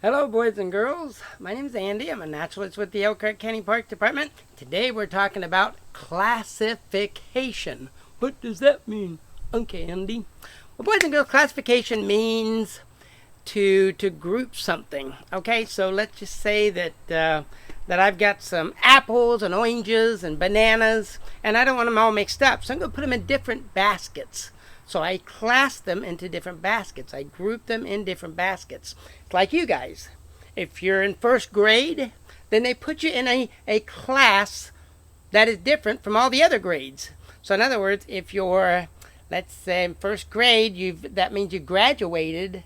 Hello boys and girls, my name is Andy. I'm a naturalist with the Elkhart County Park Department. Today we're talking about classification. What does that mean? Okay, Andy. Well, boys and girls, classification means to group something. Okay, so let's just say that that I've got some apples and oranges and bananas, and I don't want them all mixed up, so I'm going to put them in different baskets. So I class them into different baskets. I group them in different baskets. It's like you guys. If you're in first grade, then they put you in a class that is different from all the other grades. So in other words, if you're, let's say in first grade, that means you graduated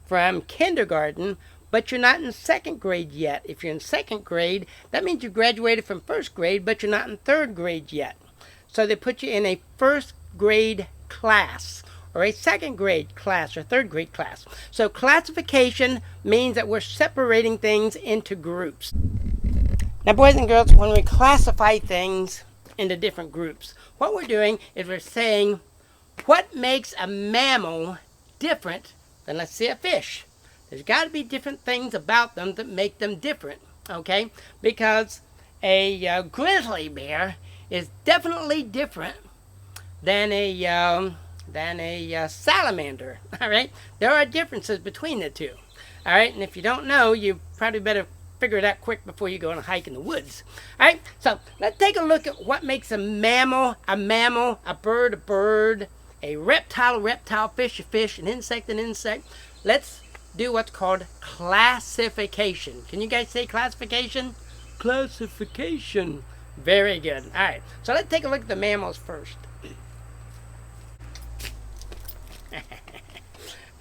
from kindergarten, but you're not in second grade yet. If you're in second grade, that means you graduated from first grade, but you're not in third grade yet. So they put you in a first grade class, or a second grade class, or third grade class. So classification means that we're separating things into groups. Now boys and girls, when we classify things into different groups, what we're doing is we're saying what makes a mammal different than, let's say, a fish. There's got to be different things about them that make them different, okay? Because a grizzly bear is definitely different than a salamander. All right, there are differences between the two. All right, and if you don't know, you probably better figure it out quick before you go on a hike in the woods. All right, so let's take a look at what makes a mammal, a bird, a reptile, fish, an insect. Let's do what's called classification. Can you guys say classification? Classification. Very good. All right, so let's take a look at the mammals first.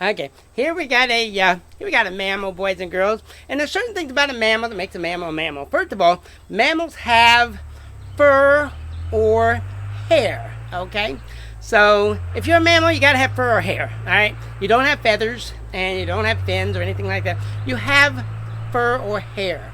Okay, here we got a mammal, boys and girls, and there's certain things about a mammal that makes a mammal a mammal. First of all, mammals have fur or hair. Okay, so if you're a mammal, you gotta have fur or hair. All right, you don't have feathers and you don't have fins or anything like that. You have fur or hair.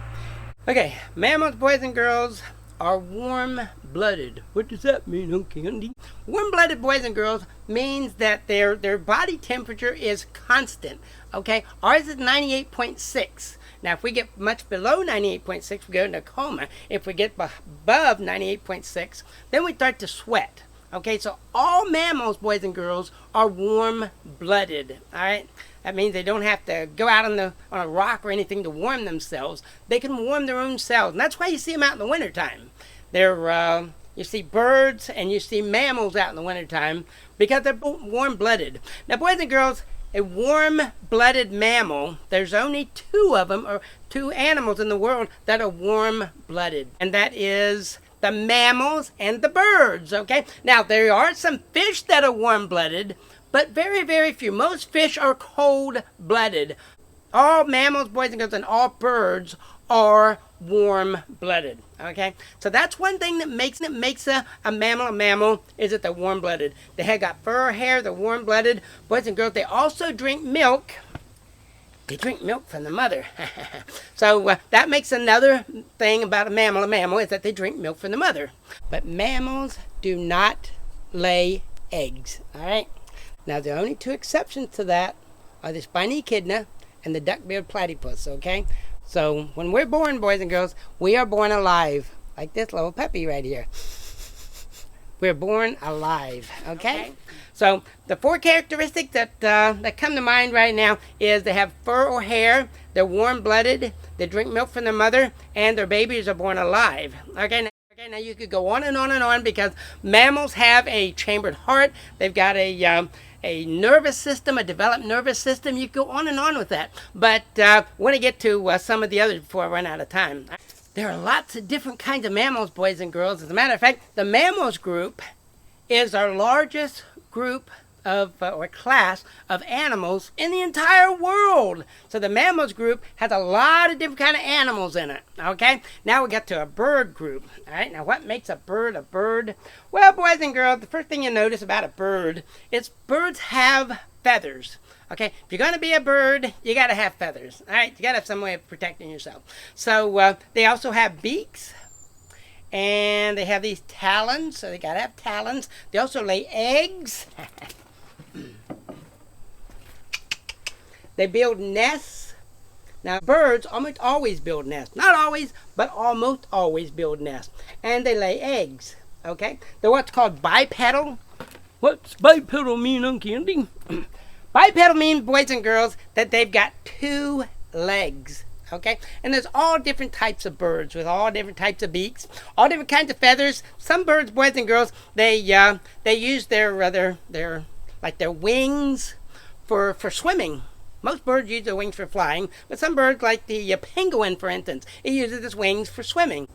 Okay, mammals, boys and girls, are warm-blooded. What does that mean, Uncle Andy? Warm-blooded, boys and girls, means that their body temperature is constant. Okay, ours is 98.6. Now, if we get much below 98.6, we go into a coma. If we get above 98.6, then we start to sweat. Okay, so all mammals, boys and girls, are warm-blooded. All right, that means they don't have to go out on a rock or anything to warm themselves. They can warm their own selves, and that's why you see them out in the wintertime. You see birds and you see mammals out in the wintertime because they're warm-blooded. Now, boys and girls, a warm-blooded mammal, there's only two of them, or two animals in the world that are warm-blooded, and that is the mammals and the birds. Okay, now there are some fish that are warm-blooded, but very, very few. Most fish are cold-blooded. All mammals, boys and girls, and all birds are warm-blooded. Okay, so that's one thing that makes a mammal a mammal, is that they're warm-blooded. They have got fur or hair, they're warm-blooded. Boys and girls, they also drink milk. They drink milk from the mother. So that makes another thing about a mammal is that they drink milk from the mother. But mammals do not lay eggs. All right. Now the only two exceptions to that are the spiny echidna and the duck-billed platypus. Okay. So when we're born, boys and girls, we are born alive, like this little puppy right here. We're born alive. Okay. So the four characteristics that come to mind right now is they have fur or hair, they're warm-blooded, they drink milk from their mother, and their babies are born alive. Okay, now you could go on and on and on, because mammals have a chambered heart, they've got a nervous system, a developed nervous system. You go on and on with that. But I want to get to some of the others before I run out of time. There are lots of different kinds of mammals, boys and girls. As a matter of fact, the mammals group is our largest group of or class of animals in the entire world. So the mammals group has a lot of different kind of animals in it. Okay, now we get to a bird group. All right, now what makes a bird a bird? Well, boys and girls, the first thing you notice about a bird is birds have feathers. Okay, if you're going to be a bird, you got to have feathers. All right, you got to have some way of protecting yourself. So they also have beaks, and they have these talons, so they got to have talons. They also lay eggs. They build nests. Now, birds almost always build nests. Not always, but almost always build nests. And they lay eggs, okay? They're what's called bipedal. What's bipedal mean, Uncle Andy? Bipedal means, boys and girls, that they've got 2 legs, okay? And there's all different types of birds with all different types of beaks, all different kinds of feathers. Some birds, boys and girls, they use their wings for swimming. Most birds use their wings for flying, but some birds, like the penguin, for instance, it uses its wings for swimming.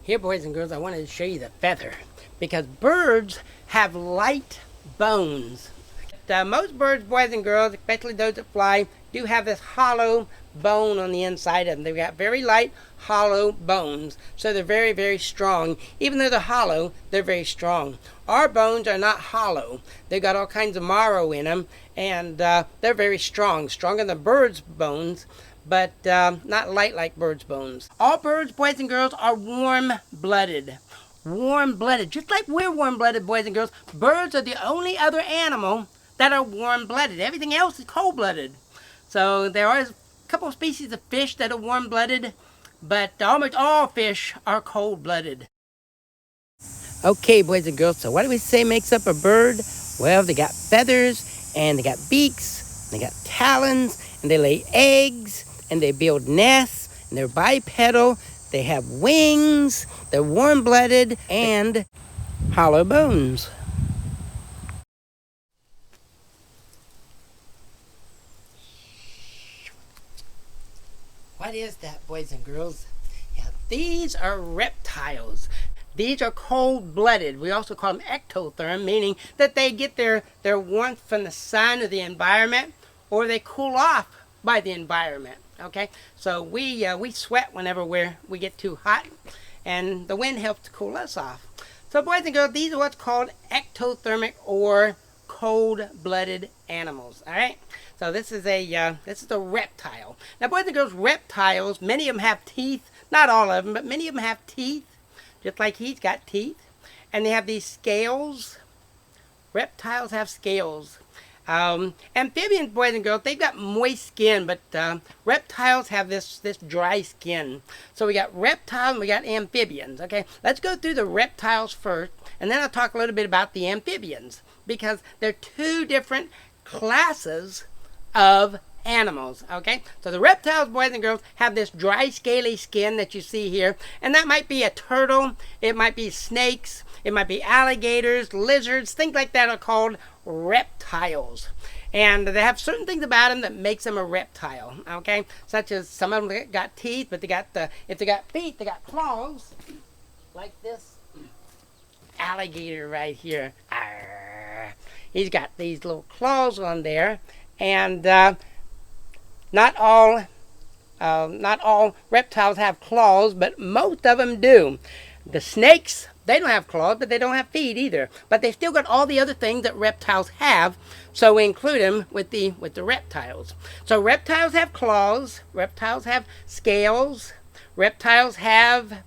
Here, boys and girls, I wanted to show you the feather, because birds have light bones. Most birds, boys and girls, especially those that fly, do have this hollow bone on the inside of them. They've got very light, hollow bones, so they're very, very strong. Even though they're hollow, they're very strong. Our bones are not hollow. They've got all kinds of marrow in them, and they're very strong, stronger than birds' bones, but not light like birds' bones. All birds, boys and girls, are warm-blooded. Warm-blooded. Just like we're warm-blooded, boys and girls, birds are the only other animal that are warm-blooded. Everything else is cold-blooded. So there are a couple of species of fish that are warm-blooded, but almost all fish are cold-blooded. Okay, boys and girls, so what do we say makes up a bird? Well, they got feathers, and they got beaks, and they got talons, and they lay eggs, and they build nests, and they're bipedal, they have wings, they're warm-blooded, and hollow bones. What is that, boys and girls? Yeah, these are reptiles. These are cold-blooded. We also call them ectotherm, meaning that they get their warmth from the sun or the environment, or they cool off by the environment. Okay, so we sweat whenever we get too hot, and the wind helps to cool us off. So, boys and girls, these are what's called ectothermic or cold-blooded animals. All right. So this is a reptile. Now, boys and girls, reptiles, many of them have teeth. Not all of them, but many of them have teeth, just like he's got teeth. And they have these scales. Reptiles have scales. Amphibians, boys and girls, they've got moist skin, but reptiles have this dry skin. So we got reptiles and we got amphibians. Okay, let's go through the reptiles first, and then I'll talk a little bit about the amphibians, because they're 2 different classes of animals. Okay, so the reptiles, boys and girls, have this dry scaly skin that you see here, and that might be a turtle, it might be snakes, it might be alligators, lizards, things like that are called reptiles. And they have certain things about them that makes them a reptile. Okay, such as some of them got teeth, but if they got feet, they got claws, like this alligator right here. Arr. He's got these little claws on there. And not all reptiles have claws, but most of them do. The snakes, they don't have claws, but they don't have feet either. But they still got all the other things that reptiles have, so we include them with the reptiles. So reptiles have claws, reptiles have scales, reptiles have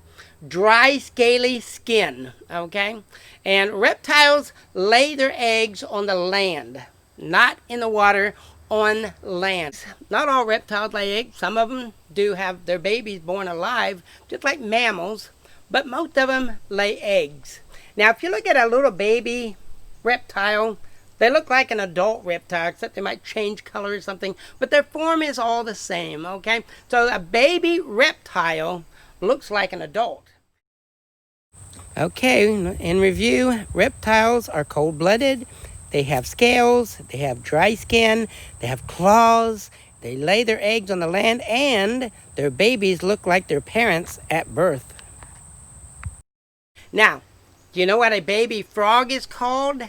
dry, scaly skin, okay? And reptiles lay their eggs on the land, not in the water, on land. Not all reptiles lay eggs. Some of them do have their babies born alive, just like mammals, but most of them lay eggs. Now, if you look at a little baby reptile, they look like an adult reptile, except they might change color or something, but their form is all the same, okay? So a baby reptile looks like an adult. Okay, in review, reptiles are cold-blooded. They have scales, they have dry skin, they have claws, they lay their eggs on the land, and their babies look like their parents at birth. Now, do you know what a baby frog is called?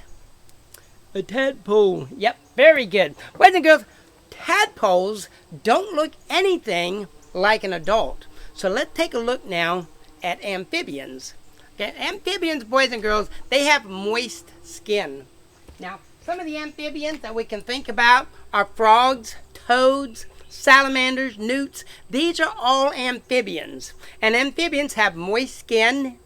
A tadpole. Yep, very good. Boys and girls, tadpoles don't look anything like an adult. So let's take a look now at amphibians. Okay, amphibians, boys and girls, they have moist skin. Now, some of the amphibians that we can think about are frogs, toads, salamanders, newts. These are all amphibians. And amphibians have moist skin,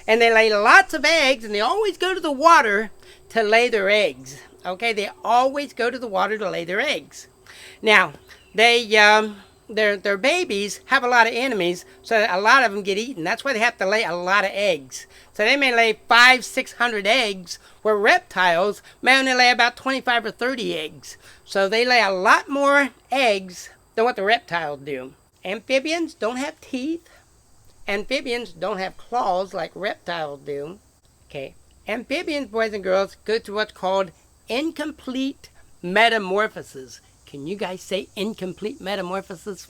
and they lay lots of eggs, and they always go to the water to lay their eggs. Okay, they always go to the water to lay their eggs. Now, they their babies have a lot of enemies, so a lot of them get eaten. That's why they have to lay a lot of eggs. So they may lay 500-600 eggs, where reptiles may only lay about 25 or 30 eggs. So they lay a lot more eggs than what the reptiles do. Amphibians don't have teeth. Amphibians don't have claws like reptiles do. Okay. Amphibians, boys and girls, go through what's called incomplete metamorphosis. Can you guys say incomplete metamorphosis?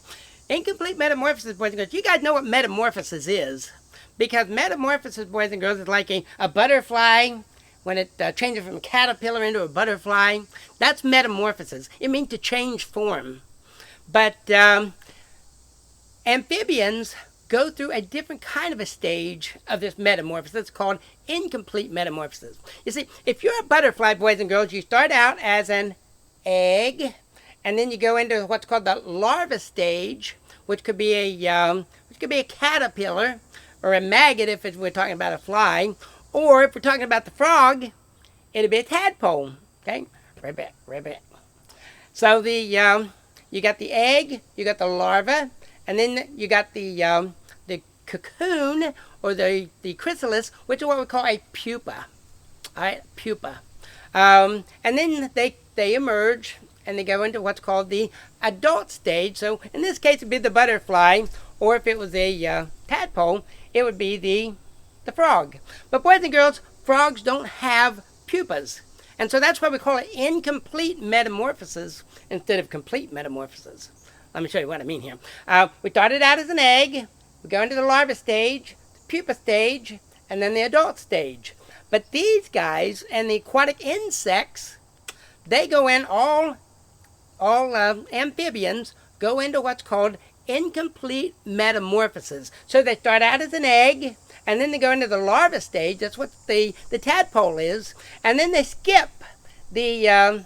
Incomplete metamorphosis, boys and girls. You guys know what metamorphosis is. Because metamorphosis, boys and girls, is like a butterfly when it changes from a caterpillar into a butterfly. That's metamorphosis. It means to change form. But amphibians go through a different kind of a stage of this metamorphosis. It's called incomplete metamorphosis. You see, if you're a butterfly, boys and girls, you start out as an egg, and then you go into what's called the larva stage, which could be a caterpillar or a maggot if we're talking about a fly, or if we're talking about the frog, it'd be a tadpole. Okay, ribbit. So you got the egg, you got the larva, and then you got the cocoon or the chrysalis, which is what we call a pupa. All right, pupa. And then they emerge and they go into what's called the adult stage. So in this case, it'd be the butterfly, or if it was a tadpole, it would be the frog. But boys and girls, frogs don't have pupas. And so that's why we call it incomplete metamorphosis instead of complete metamorphosis. Let me show you what I mean here. We started out as an egg, we go into the larva stage, the pupa stage, and then the adult stage. But these guys and the aquatic insects, they go in, all amphibians go into what's called incomplete metamorphosis. So they start out as an egg, and then they go into the larva stage. That's what the tadpole is. And then they skip the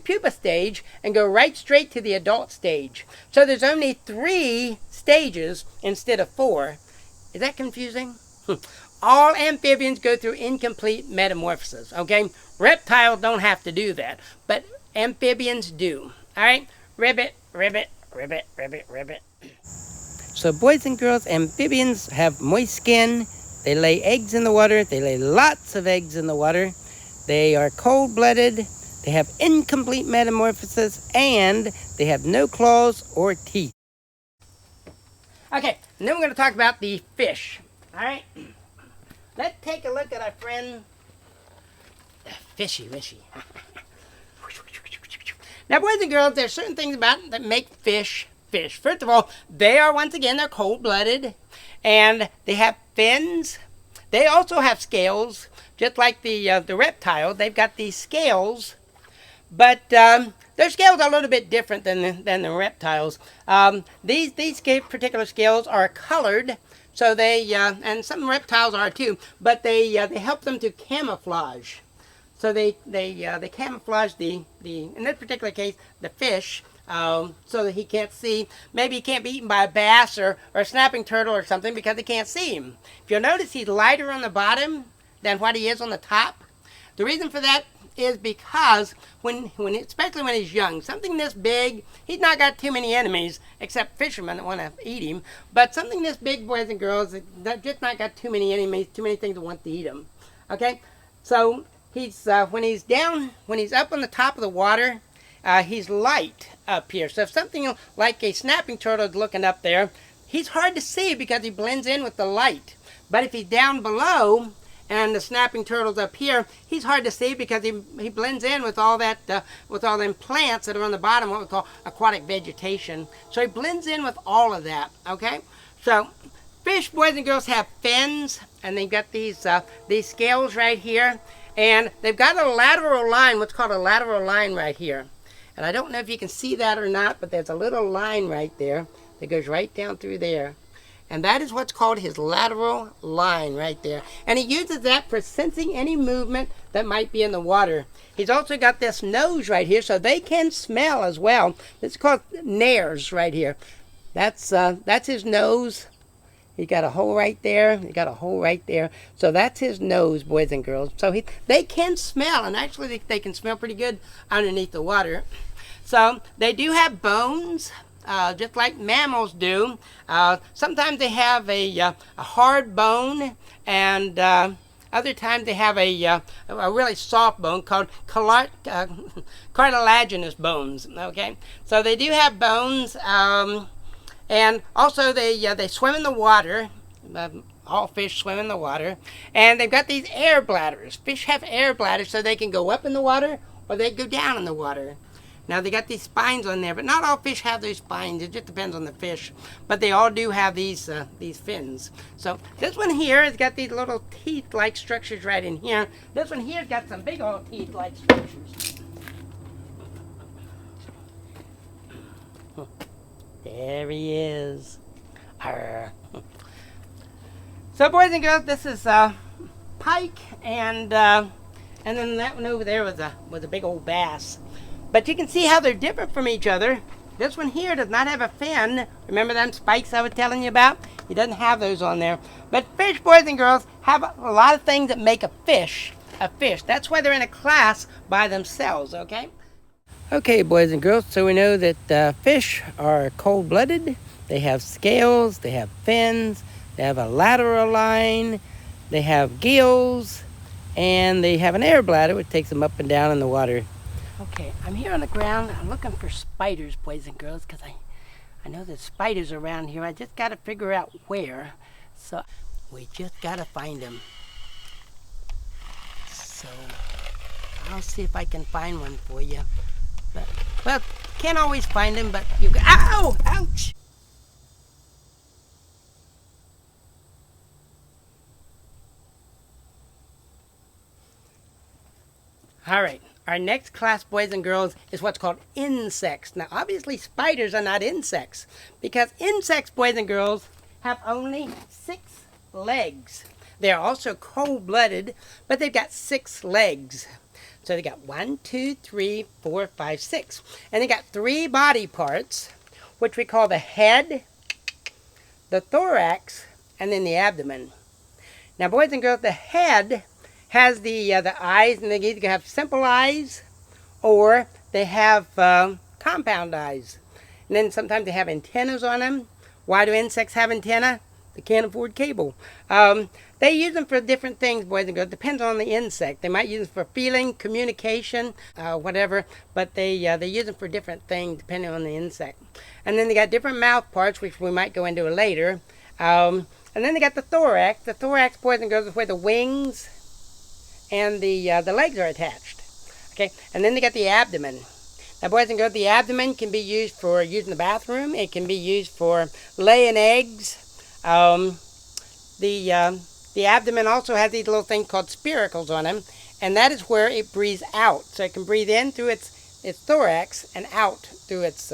pupa stage and go right straight to the adult stage. So there's only 3 stages instead of 4. Is that confusing? All amphibians go through incomplete metamorphosis, okay? Reptiles don't have to do that, but amphibians do. All right? Ribbit. So boys and girls, amphibians have moist skin. They lay eggs in the water. They lay lots of eggs in the water. They are cold-blooded. They have incomplete metamorphosis, and they have no claws or teeth. Okay, and then we're going to talk about the fish. All right? Let's take a look at our friend, the fishy. Now, boys and girls, there's certain things about that make fish fish. First of all, they're cold-blooded, and they have fins. They also have scales, just like the reptile. They've got these scales, but their scales are a little bit different than the reptiles. These particular scales are colored, so they and some reptiles are too, but they help them to camouflage. So they camouflage the in this particular case the fish, so that he can't see. Maybe he can't be eaten by a bass or a snapping turtle or something because they can't see him. If you'll notice, he's lighter on the bottom than what he is on the top. The reason for that is because especially when he's young, something this big, he's not got too many enemies except fishermen that want to eat him. But something this big, boys and girls, that just not got too many enemies, too many things that want to eat him. Okay, so he's when he's up on the top of the water, he's light up here. So if something like a snapping turtle is looking up there, he's hard to see because he blends in with the light. But if he's down below and the snapping turtle's up here, he's hard to see because he blends in with all that with all them plants that are on the bottom, what we call aquatic vegetation. So he blends in with all of that. Okay, so fish, boys and girls, have fins, and they've got these scales right here, and they've got a lateral line, what's called a lateral line right here. And I don't know if you can see that or not, but there's a little line right there that goes right down through there. And that is what's called his lateral line right there. And he uses that for sensing any movement that might be in the water. He's also got this nose right here, so they can smell as well. It's called nares right here. That's his nose. He's got a hole right there. He got a hole right there. So that's his nose, boys and girls. So they can smell, and actually they can smell pretty good underneath the water. So they do have bones. just like mammals do. Sometimes they have a hard bone, and other times they have a really soft bone called cartilaginous bones. Okay, so they do have bones, and also they swim in the water. All fish swim in the water, and they've got these air bladders. Fish have air bladders so they can go up in the water or they go down in the water. Now they got these spines on there, but not all fish have those spines. It just depends on the fish. But they all do have these fins. So this one here has got these little teeth-like structures right in here. This one here's got some big old teeth-like structures. There he is. Arr. So boys and girls, this is pike, and then that one over there was a big old bass. But you can see how they're different from each other. This one here does not have a fin. Remember them spikes I was telling you about? He doesn't have those on there. But fish, boys and girls, have a lot of things that make a fish a fish. That's why they're in a class by themselves, okay? Okay, boys and girls, so we know that fish are cold-blooded. They have scales, they have fins, they have a lateral line, they have gills, and they have an air bladder which takes them up and down in the water. Okay, I'm here on the ground. I'm looking for spiders, boys and girls, because I know there's spiders around here. I just got to figure out where. So we just got to find them. So I'll see if I can find one for you. But, well, can't always find them, but you can. Ow! Ouch! All right, our next class, boys and girls, is what's called insects. Now, obviously, spiders are not insects, because insects, boys and girls, have only 6 legs. They're also cold-blooded, but they've got 6 legs. So they got 1, 2, 3, 4, 5, 6. And they got 3 body parts, which we call the head, the thorax, and then the abdomen. Now, boys and girls, the head has the eyes, and they either have simple eyes or they have compound eyes. And then sometimes they have antennas on them. Why do insects have antenna? They can't afford cable. They use them for different things, boys and girls. Depends on the insect. They might use them for feeling, communication, whatever. But they use them for different things depending on the insect. And then they got different mouth parts, which we might go into later. And then they got the thorax. The thorax, boys and girls, is where the wings and the legs are attached. Okay, and then they got the abdomen. Now, boys and girls, the abdomen can be used for using the bathroom. It can be used for laying eggs. The abdomen also has these little things called spiracles on them, and that is where it breathes out. So it can breathe in through its thorax and out through its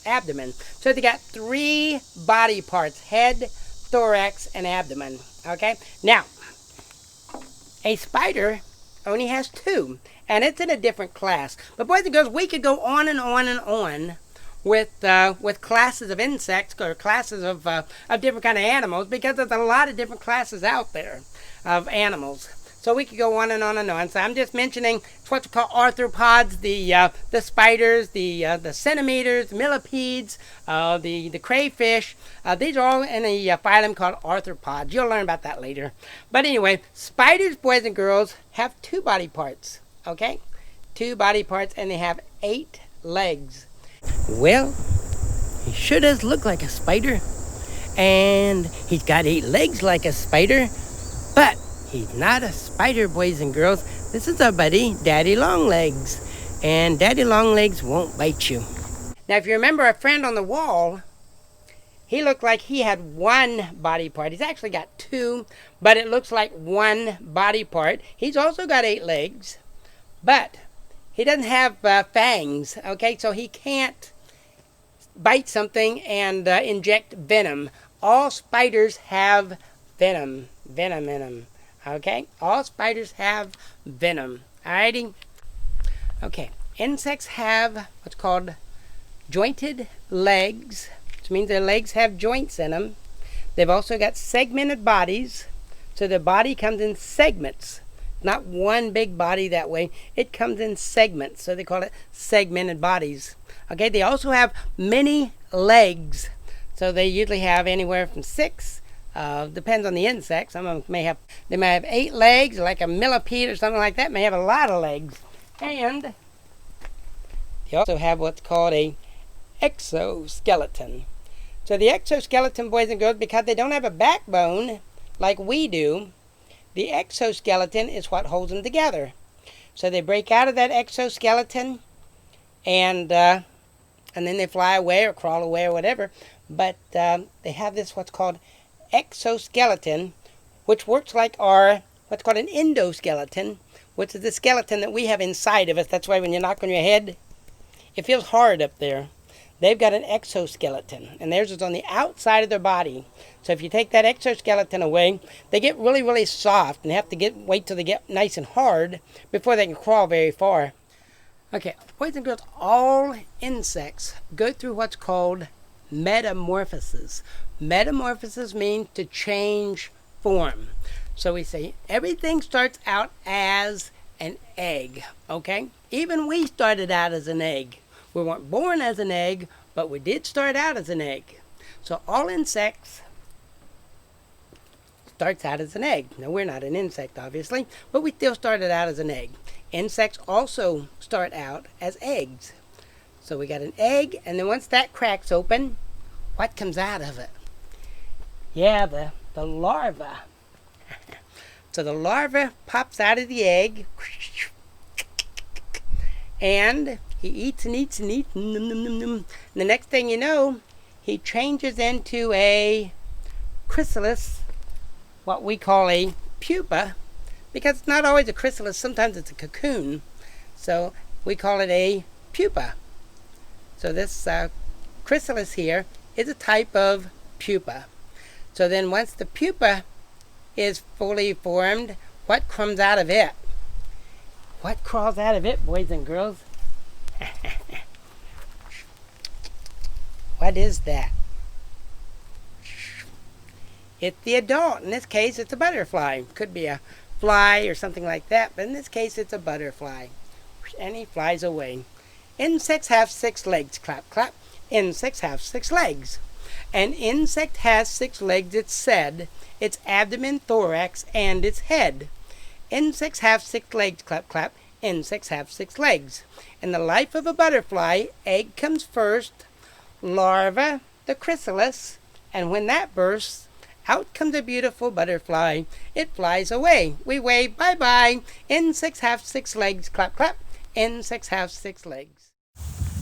abdomen. So they got 3 body parts: head, thorax, and abdomen. Okay, now a spider only has 2, and it's in a different class. But boys and girls, we could go on and on and on with classes of insects or classes of different kind of animals, because there's a lot of different classes out there of animals. So we could go on and on and on. So I'm just mentioning what we call arthropods, the spiders, the centimeters, millipedes, the crayfish. These are all in a phylum called arthropods. You'll learn about that later. But anyway, spiders, boys and girls, have 2 body parts. Okay, 2 body parts, and they have 8 legs. Well, he sure does look like a spider, and he's got 8 legs like a spider, but he's not a spider, boys and girls. This is our buddy, Daddy Longlegs, and Daddy Longlegs won't bite you. Now, if you remember our friend on the wall, he looked like he had 1 body part. He's actually got 2, but it looks like 1 body part. He's also got 8 legs, but he doesn't have fangs, okay? So he can't bite something and inject venom. All spiders have venom in them, okay? All spiders have venom, alrighty? Okay, insects have what's called jointed legs, which means their legs have joints in them. They've also got segmented bodies, so the body comes in segments. Not one big body that way. It comes in segments, so they call it segmented bodies. Okay, they also have many legs. So they usually have anywhere from 6, depends on the insect. Some of them may have 8 legs, like a millipede or something like that, may have a lot of legs. And they also have what's called a exoskeleton. So the exoskeleton, boys and girls, because they don't have a backbone like we do, the exoskeleton is what holds them together. So they break out of that exoskeleton, and then they fly away or crawl away or whatever. But they have this what's called exoskeleton, which works like our what's called an endoskeleton, which is the skeleton that we have inside of us. That's why when you knock on your head, it feels hard up there. They've got an exoskeleton, and theirs is on the outside of their body. So if you take that exoskeleton away, they get really, really soft and have to wait till they get nice and hard before they can crawl very far. Okay, boys and girls, all insects go through what's called metamorphosis. Metamorphosis means to change form. So we say everything starts out as an egg, okay? Even we started out as an egg. We weren't born as an egg, but we did start out as an egg. So all insects starts out as an egg. Now we're not an insect, obviously, but we still started out as an egg. Insects also start out as eggs. So we got an egg, and then once that cracks open, what comes out of it? Yeah, the larva. So the larva pops out of the egg, and he eats and eats and eats. And the next thing you know, he changes into a chrysalis, what we call a pupa, because it's not always a chrysalis, sometimes it's a cocoon. So we call it a pupa. So this chrysalis here is a type of pupa. So then once the pupa is fully formed, what comes out of it? What crawls out of it, boys and girls? What is that? It's the adult. In this case, it's a butterfly. Could be a fly or something like that, but in this case, it's a butterfly. And he flies away. Insects have 6 legs. Clap, clap. Insects have 6 legs. An insect has 6 legs, it's said. Its abdomen, thorax, and its head. Insects have 6 legs. Clap, clap. Insects have 6 legs. In the life of a butterfly, egg comes first, larva, the chrysalis, and when that bursts, out comes a beautiful butterfly. It flies away. We wave bye-bye. Insects have 6 legs. Clap, clap. Insects have 6 legs.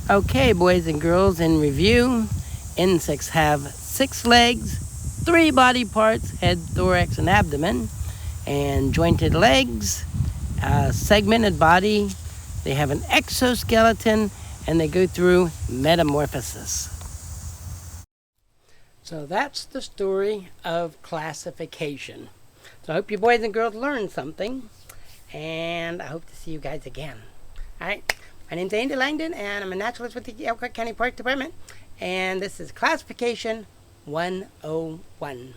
Okay, boys and girls, in review, insects have 6 legs, 3 body parts, head, thorax, and abdomen, and jointed legs, a segmented body. They have an exoskeleton, and they go through metamorphosis. So that's the story of classification. So I hope you boys and girls learned something, and I hope to see you guys again. All right, my name's Andy Langdon, and I'm a naturalist with the Elkhart County Park Department, and this is Classification 101.